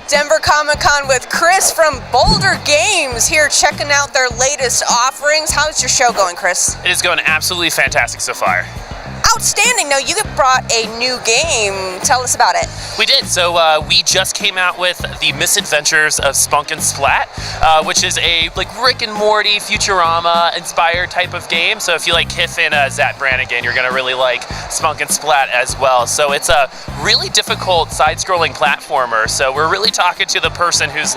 Denver Comic-Con with Chris from Boulder Games here checking out their latest offerings. How's your show going, Chris? It is going absolutely fantastic so far. Outstanding. Now, you brought a new game. Tell us about it. We did. So we just came out with The Misadventures of Spunk and Splat, which is a Rick and Morty, Futurama inspired type of game. So if you like Kiff and Zach Brannigan, you're going to really like Spunk and Splat as well. So it's a really difficult side-scrolling platformer. So we're really talking to the person who's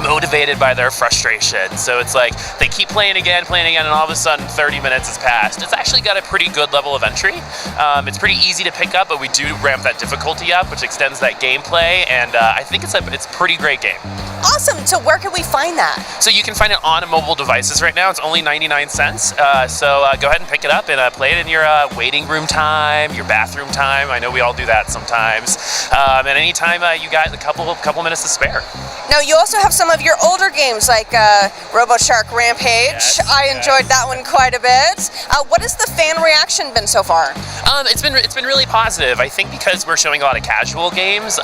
motivated by their frustration. So it's they keep playing again, and all of a sudden 30 minutes has passed. It's actually got a pretty good level of entry. It's pretty easy to pick up, but we do ramp that difficulty up, which extends that gameplay, and I think it's a pretty great game. Awesome. So where can we find that? So you can find it on mobile devices right now. It's only 99 cents. So go ahead and pick it up and play it in your waiting room time, your bathroom time. I know we all do that sometimes. And anytime you got a couple minutes to spare. Now, you also have some of your older games like RoboShark Rampage. Yes, I enjoyed that one quite a bit. What has the fan reaction been so far? It's been really positive. I think because we're showing a lot of casual games,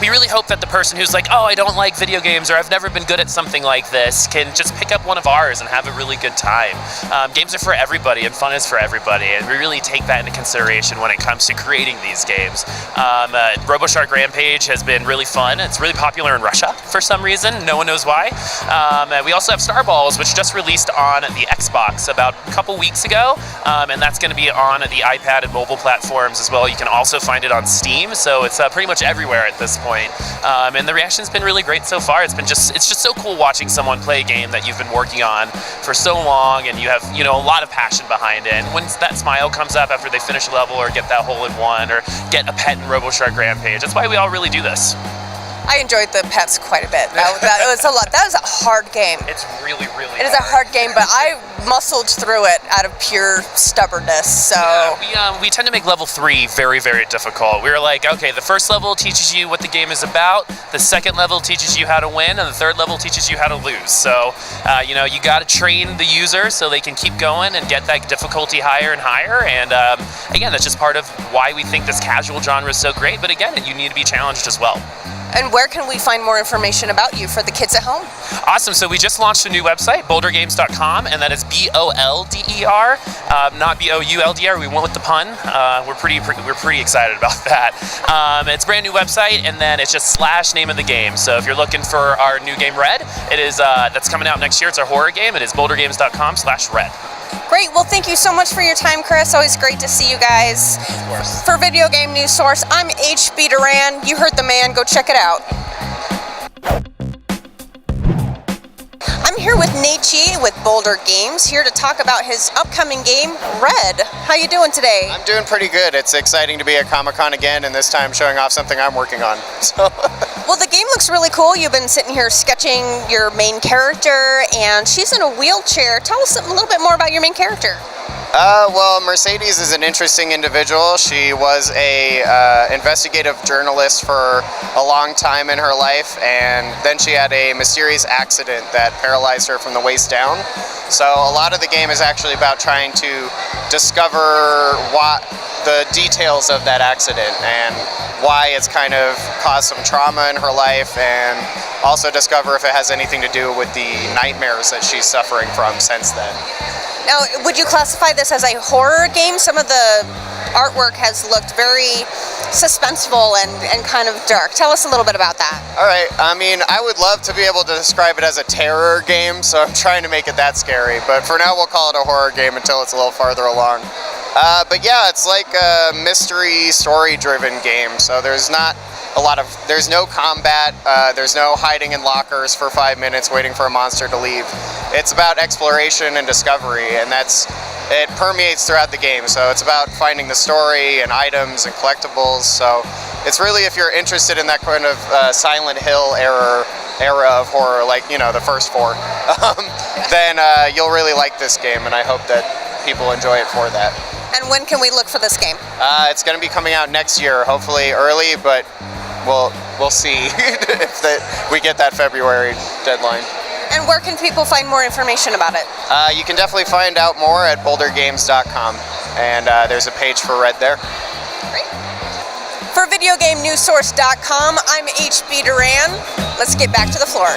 we really hope that the person who's oh, I don't like video games, or I've never been good at something like this, can just pick up one of ours and have a really good time. Games are for everybody, and fun is for everybody, and we really take that into consideration when it comes to creating these games. RoboShark Rampage has been really fun. It's really popular in Russia for some reason. No one knows why. We also have Starballs, which just released on the Xbox about a couple weeks ago, and that's going to be on the iPad and mobile platforms as well. You can also find it on Steam, so it's pretty much everywhere at this point. And the reaction's been really great so far. It's just so cool watching someone play a game that you've been working on for so long, and you have a lot of passion behind it. And when that smile comes up after they finish a level, or get that hole in one, or get a pet in RoboShark Rampage, that's why we all really do this. I enjoyed the pets quite a bit. That was a lot. That was a hard game. It's really hard. It is a hard game, but I muscled through it out of pure stubbornness. So yeah, we tend to make level 3 very, very difficult. We were okay, the first level teaches you what the game is about. The second level teaches you how to win, and the third level teaches you how to lose. So you got to train the user so they can keep going and get that difficulty higher and higher. And again, that's just part of why we think this casual genre is so great. But again, you need to be challenged as well. And where can we find more information about you for the kids at home? Awesome. So we just launched a new website, bouldergames.com, and that is BOLDER, not BOULDR. We went with the pun. We're pretty excited about that. It's a brand new website, and then it's just / name of the game. So if you're looking for our new game Red, it is that's coming out next year. It's our horror game. It is bouldergames.com/red. Great. Well, thank you so much for your time, Chris. Always great to see you guys. Of course. For Video Game News Source, I'm HB Duran. You heard the man. Go check it out. I'm here with Nate G with Boulder Games, here to talk about his upcoming game, Red. How you doing today? I'm doing pretty good. It's exciting to be at Comic-Con again, and this time showing off something I'm working on. Well, the game looks really cool. You've been sitting here sketching your main character, and she's in a wheelchair. Tell us a little bit more about your main character. Well, Mercedes is an interesting individual. She was a investigative journalist for a long time in her life, and then she had a mysterious accident that paralyzed her from the waist down. So a lot of the game is actually about trying to discover what the details of that accident and why it's kind of caused some trauma in her life, and also discover if it has anything to do with the nightmares that she's suffering from since then. Now, would you classify this as a horror game? Some of the artwork has looked very suspenseful and kind of dark. Tell us a little bit about that. All right. I mean, I would love to be able to describe it as a terror game, so I'm trying to make it that scary. But for now, we'll call it a horror game until it's a little farther along. But yeah, it's like a mystery, story-driven game. So there's no combat. There's no hiding in lockers for 5 minutes waiting for a monster to leave. It's about exploration and discovery, and it permeates throughout the game. So it's about finding the story and items and collectibles. So it's really, if you're interested in that kind of Silent Hill era of horror, the first 4, then you'll really like this game, and I hope that people enjoy it for that. And when can we look for this game? It's going to be coming out next year, hopefully early, but we'll see if we get that February deadline. And where can people find more information about it? You can definitely find out more at bouldergames.com, and there's a page for Red there. Great. For VideoGameNewsSource.com. I'm HB Duran. Let's get back to the floor.